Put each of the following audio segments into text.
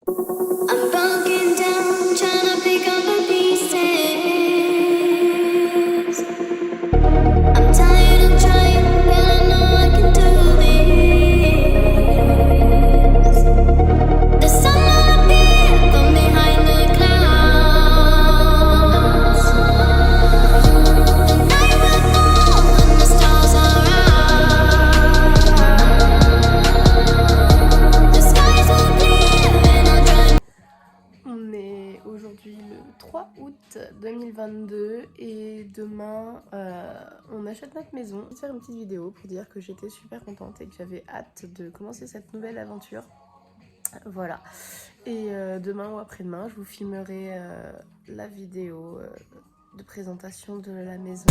I'm broken down, trying to pick up the pieces. I'm tired of trying, but I know I can do this. The sun will appear from behind the clouds. The night will fall when the stars are out. The skies will clear and I'll drive. On est aujourd'hui le 3 août 2022 et demain on achète notre maison. Je vais faire une petite vidéo pour dire que j'étais super contente et que j'avais hâte de commencer cette nouvelle aventure. Voilà. Et demain ou après-demain, je vous filmerai la vidéo de présentation de la maison.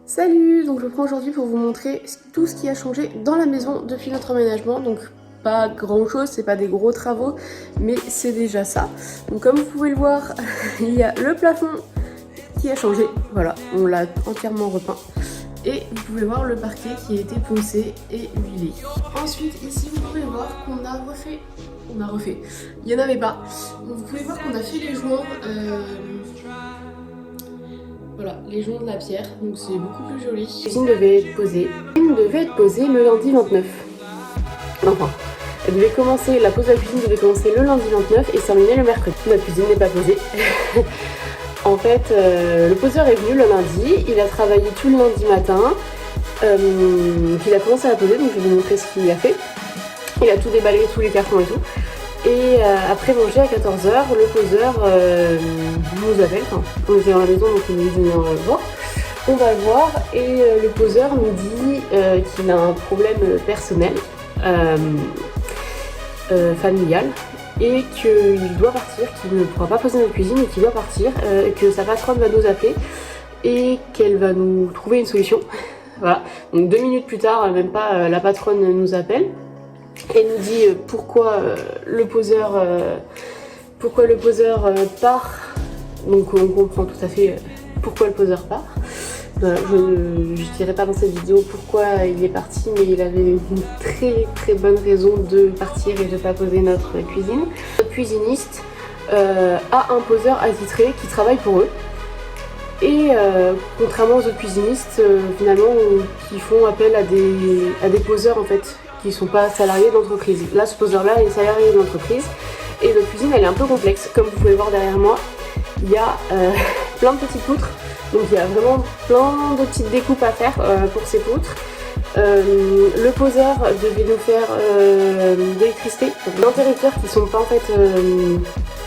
Salut, donc je prends aujourd'hui pour vous montrer tout ce qui a changé dans la maison depuis notre emménagement. Donc pas grand chose, c'est pas des gros travaux, mais c'est déjà ça. Donc comme vous pouvez le voir, il y a le plafond qui a changé, voilà, on l'a entièrement repeint. Et vous pouvez voir le parquet qui a été poncé et huilé. Ensuite ici vous pouvez voir qu'on a refait, il n'y en avait pas. Donc, vous pouvez voir qu'on a fait les joints. Voilà, les joints de la pierre, donc c'est beaucoup plus joli. La cuisine devait être posée. Le lundi 29. Enfin, la pose de la cuisine devait commencer le lundi 29 et se terminer le mercredi. Notre cuisine n'est pas posée. En fait, le poseur est venu le lundi, il a travaillé tout le lundi matin, puis il a commencé à la poser, donc je vais vous montrer ce qu'il a fait. Il a tout déballé, tous les cartons et tout. Et après manger à 14h, le poseur nous appelle, enfin on était dans la maison donc il nous dit de venir voir. On va le voir et le poseur nous dit qu'il a un problème personnel, familial, et qu'il doit partir, qu'il ne pourra pas poser notre cuisine et qu'il doit partir, que sa patronne va nous appeler et qu'elle va nous trouver une solution. Voilà, donc 2 minutes plus tard, même pas, la patronne nous appelle. Elle nous dit pourquoi le poseur part. Donc on comprend tout à fait pourquoi le poseur part. Je ne dirai pas dans cette vidéo pourquoi il est parti, mais il avait une très très bonne raison de partir et de ne pas poser notre cuisine. Notre cuisiniste a un poseur attitré qui travaille pour eux. Et contrairement aux autres cuisinistes finalement qui font appel à des poseurs en fait, qui ne sont pas salariés d'entreprise. Là, ce poseur-là est salarié d'entreprise et notre cuisine elle est un peu complexe. Comme vous pouvez voir derrière moi, il y a plein de petites poutres. Donc il y a vraiment plein de petites découpes à faire pour ces poutres. Le poseur devait nous faire de l'électricité, d'interrupteurs qui sont pas en fait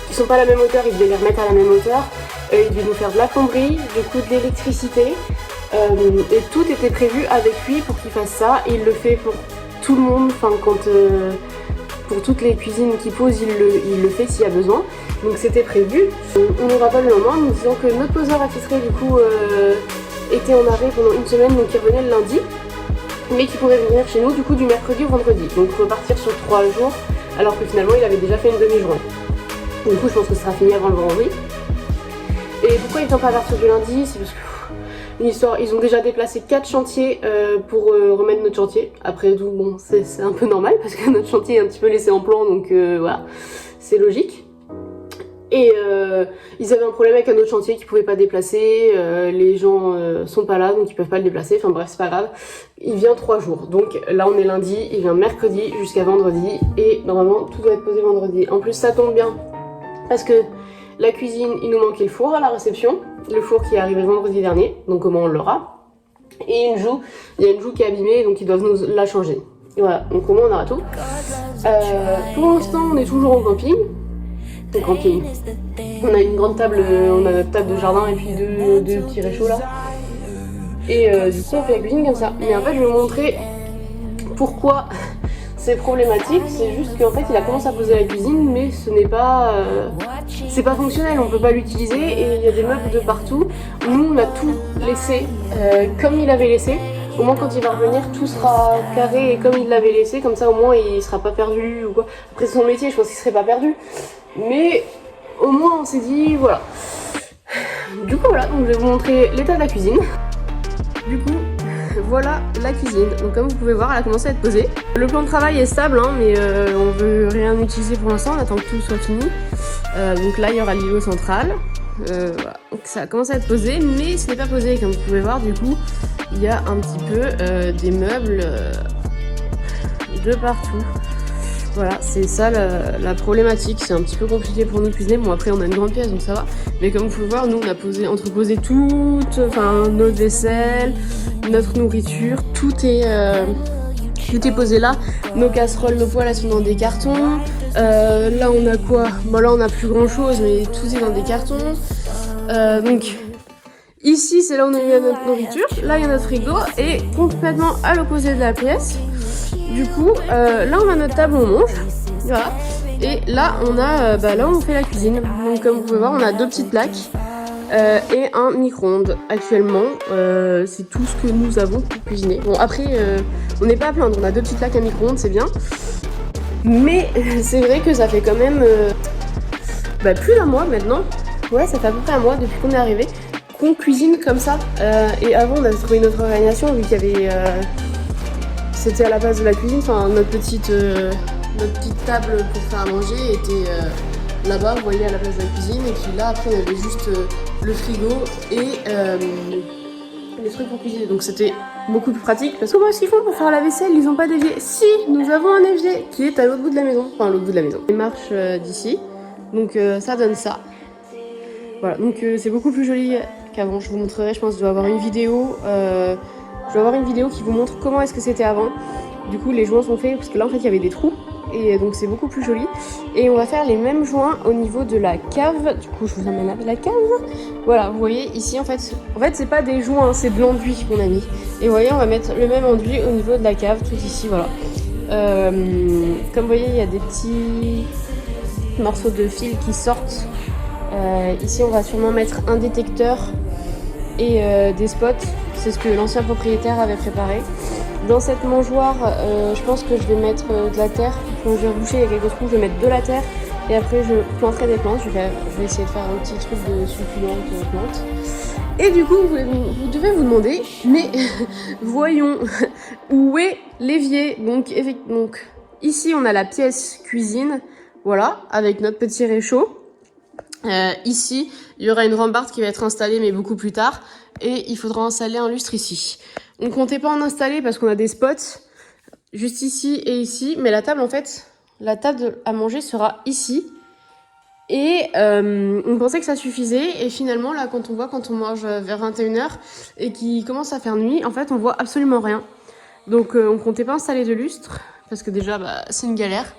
qui sont pas à la même hauteur, il devait les remettre à la même hauteur. Il devait nous faire de la plomberie, du coup de l'électricité Et tout était prévu avec lui pour qu'il fasse ça. Et il le fait pour tout le monde, enfin pour toutes les cuisines qu'il pose, il le fait s'il y a besoin. Donc c'était prévu. On nous rappelle le lendemain, nous disant que notre poseur attitré du coup était en arrêt pendant une semaine, donc il revenait le lundi, mais qui pourrait venir chez nous du coup du mercredi au vendredi. Donc repartir sur 3 jours, alors que finalement il avait déjà fait une demi-journée. Du coup je pense que ça sera fini avant le vendredi. Et pourquoi ils ne sont pas à partir du lundi? C'est parce que une histoire, ils ont déjà déplacé 4 chantiers pour remettre notre chantier. Après tout, bon, c'est un peu normal parce que notre chantier est un petit peu laissé en plan, donc voilà, c'est logique. Et ils avaient un problème avec un autre chantier qu'ils pouvaient pas déplacer, les gens sont pas là, donc ils peuvent pas le déplacer, enfin bref, c'est pas grave. Il vient 3 jours, donc là on est lundi, il vient mercredi jusqu'à vendredi, et normalement tout doit être posé vendredi. En plus ça tombe bien, parce que la cuisine, il nous manquait le four à la réception, le four qui est arrivé vendredi dernier, donc comment on l'aura. Et une joue, il y a une joue qui est abîmée, donc ils doivent nous la changer. Et voilà, donc au moins on aura tout. Pour l'instant, on est toujours en camping. En camping. On a une grande table, on a notre table de jardin et puis deux petits réchauds là. Et du coup, on fait la cuisine comme ça. Mais en fait, je vais vous montrer pourquoi c'est problématique. C'est juste qu'en fait, il a commencé à poser la cuisine, mais ce n'est pas... c'est pas fonctionnel, on peut pas l'utiliser et il y a des meubles de partout. Nous, on a tout laissé comme il avait laissé. Au moins, quand il va revenir, tout sera carré et comme il l'avait laissé. Comme ça, au moins, il sera pas perdu ou quoi. Après, c'est son métier, je pense qu'il serait pas perdu. Mais au moins, on s'est dit, voilà. Du coup, voilà, donc je vais vous montrer l'état de la cuisine. Du coup, voilà la cuisine. Donc comme vous pouvez voir, elle a commencé à être posée. Le plan de travail est stable, hein, mais on veut rien utiliser pour l'instant, on attend que tout soit fini. Donc là, il y aura l'îlot central. Voilà. Donc ça a commencé à être posé, mais ce n'est pas posé. Comme vous pouvez voir, du coup, il y a un petit peu des meubles de partout. Voilà, c'est ça la problématique. C'est un petit peu compliqué pour nous de cuisiner. Bon, après, on a une grande pièce, donc ça va. Mais comme vous pouvez voir, nous, on a entreposé notre vaisselle, notre nourriture. Tout est posé là. Nos casseroles, nos poêles, elles sont dans des cartons. Là, on a quoi? Bon, là, on n'a plus grand-chose, mais tout est dans des cartons. Donc, ici, c'est là où on a mis notre nourriture. Là, il y a notre frigo. Et complètement à l'opposé de la pièce, du coup, là on a notre table où on mange, voilà. Et là on a, là on fait la cuisine. Donc comme vous pouvez voir, on a 2 petites plaques et un micro-ondes actuellement. C'est tout ce que nous avons pour cuisiner. Bon après, on n'est pas à plaindre, on a 2 petites plaques, un micro-ondes, c'est bien. Mais c'est vrai que ça fait quand même plus d'un mois maintenant. Ouais, ça fait à peu près un mois depuis qu'on est arrivé qu'on cuisine comme ça. Et avant on avait trouvé une autre organisation vu qu'il y avait... c'était à la base de la cuisine, enfin notre petite table pour faire à manger était là-bas, vous voyez, à la place de la cuisine. Et puis là, après, on avait juste le frigo et les trucs pour cuisiner. Donc c'était beaucoup plus pratique. Parce que comment est-ce qu'ils font pour faire la vaisselle? Ils n'ont pas d'évier. Si, nous avons un évier qui est à l'autre bout de la maison. Enfin, à l'autre bout de la maison. Les marches d'ici. Donc ça donne ça. Voilà, donc c'est beaucoup plus joli qu'avant. Je vous montrerai, je pense, je dois avoir une vidéo. Je vais avoir une vidéo qui vous montre comment est-ce que c'était avant. Du coup, les joints sont faits parce que là, en fait, il y avait des trous. Et donc, c'est beaucoup plus joli. Et on va faire les mêmes joints au niveau de la cave. Du coup, je vous emmène à la cave. Voilà, vous voyez, ici, en fait, c'est pas des joints, hein, c'est de l'enduit qu'on a mis. Et vous voyez, on va mettre le même enduit au niveau de la cave, tout ici, voilà. Comme vous voyez, il y a des petits morceaux de fil qui sortent. Ici, on va sûrement mettre un détecteur et des spots. C'est ce que l'ancien propriétaire avait préparé. Dans cette mangeoire, je pense que je vais mettre de la terre. Quand je vais reboucher, il y a quelques trous, je vais mettre de la terre. Et après, je planterai des plantes. Je vais essayer de faire un petit truc de succulente plante. Et du coup, vous devez vous demander, mais voyons, où est l'évier? Donc, ici, on a la pièce cuisine, voilà, avec notre petit réchaud. Ici, il y aura une rambarde qui va être installée, mais beaucoup plus tard. Et il faudra installer un lustre ici. On ne comptait pas en installer parce qu'on a des spots juste ici et ici. Mais la table, en fait, la table à manger sera ici. Et on pensait que ça suffisait. Et finalement, là, quand on mange vers 21h et qu'il commence à faire nuit, en fait, on voit absolument rien. Donc, on ne comptait pas installer de lustre parce que déjà, c'est une galère.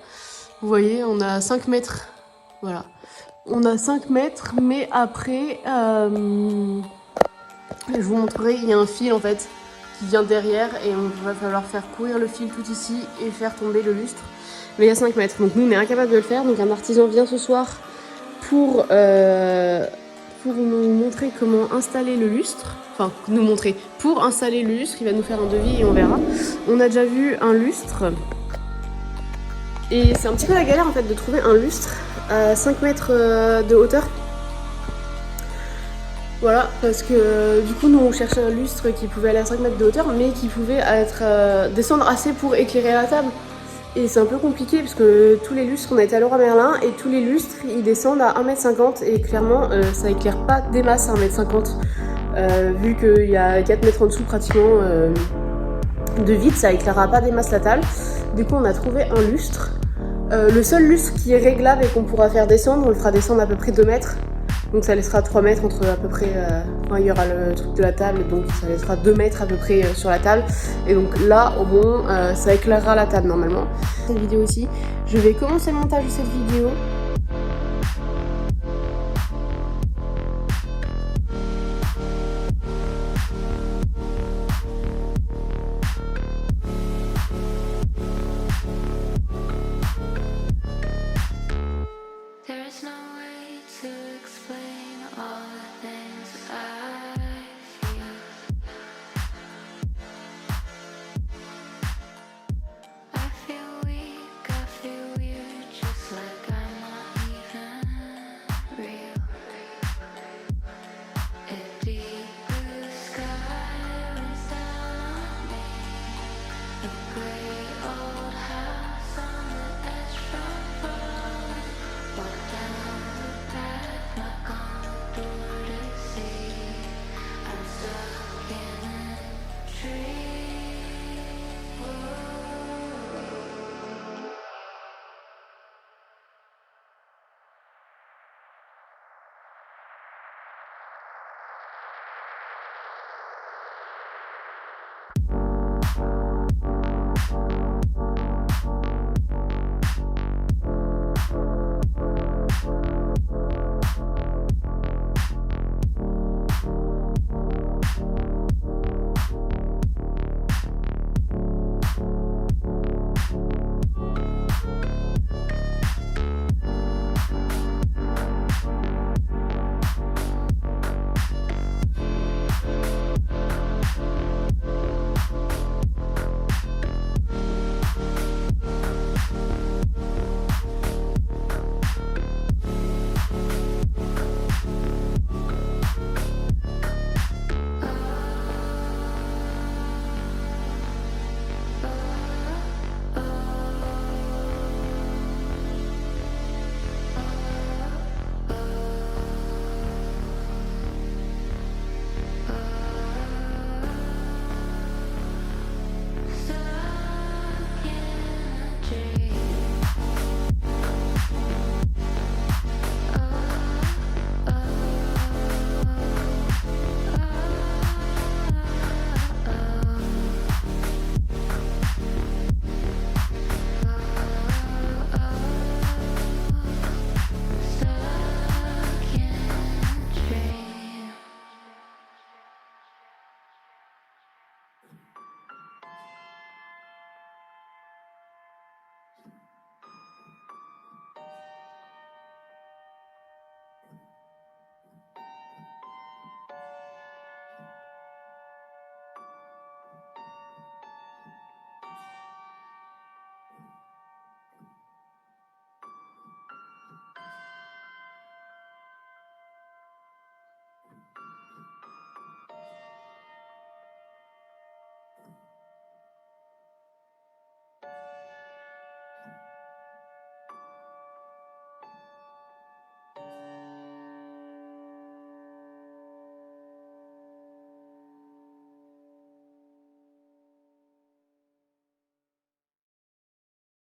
Vous voyez, on a 5 mètres. Voilà. On a 5 mètres, mais après... Et je vous montrerai, il y a un fil en fait qui vient derrière et on va falloir faire courir le fil tout ici et faire tomber le lustre. Mais il y a 5 mètres, donc nous on est incapable de le faire. Donc un artisan vient ce soir pour nous montrer comment installer le lustre. Enfin, nous montrer pour installer le lustre, il va nous faire un devis et on verra. On a déjà vu un lustre. Et c'est un petit peu la galère en fait de trouver un lustre à 5 mètres de hauteur. Voilà, parce que du coup nous on cherchait un lustre qui pouvait aller à 5 mètres de hauteur mais qui pouvait descendre assez pour éclairer la table. Et c'est un peu compliqué parce que tous les lustres, on a été à Leroy Merlin et tous les lustres ils descendent à 1m50 et clairement ça éclaire pas des masses à 1m50. Vu qu'il y a 4 mètres en dessous pratiquement de vide, ça éclairera pas des masses la table. Du coup on a trouvé un lustre. Le seul lustre qui est réglable et qu'on pourra faire descendre, on le fera descendre à peu près 2 mètres. Donc ça laissera 3 mètres entre à peu près, enfin il y aura le truc de la table, donc ça laissera 2 mètres à peu près sur la table. Et donc là au moins ça éclairera la table normalement. Cette vidéo aussi, je vais commencer le montage de cette vidéo. There is no way to explain all the things I feel. I feel weak, I feel weird, just like I'm not even real. A deep blue sky was down on me, a gray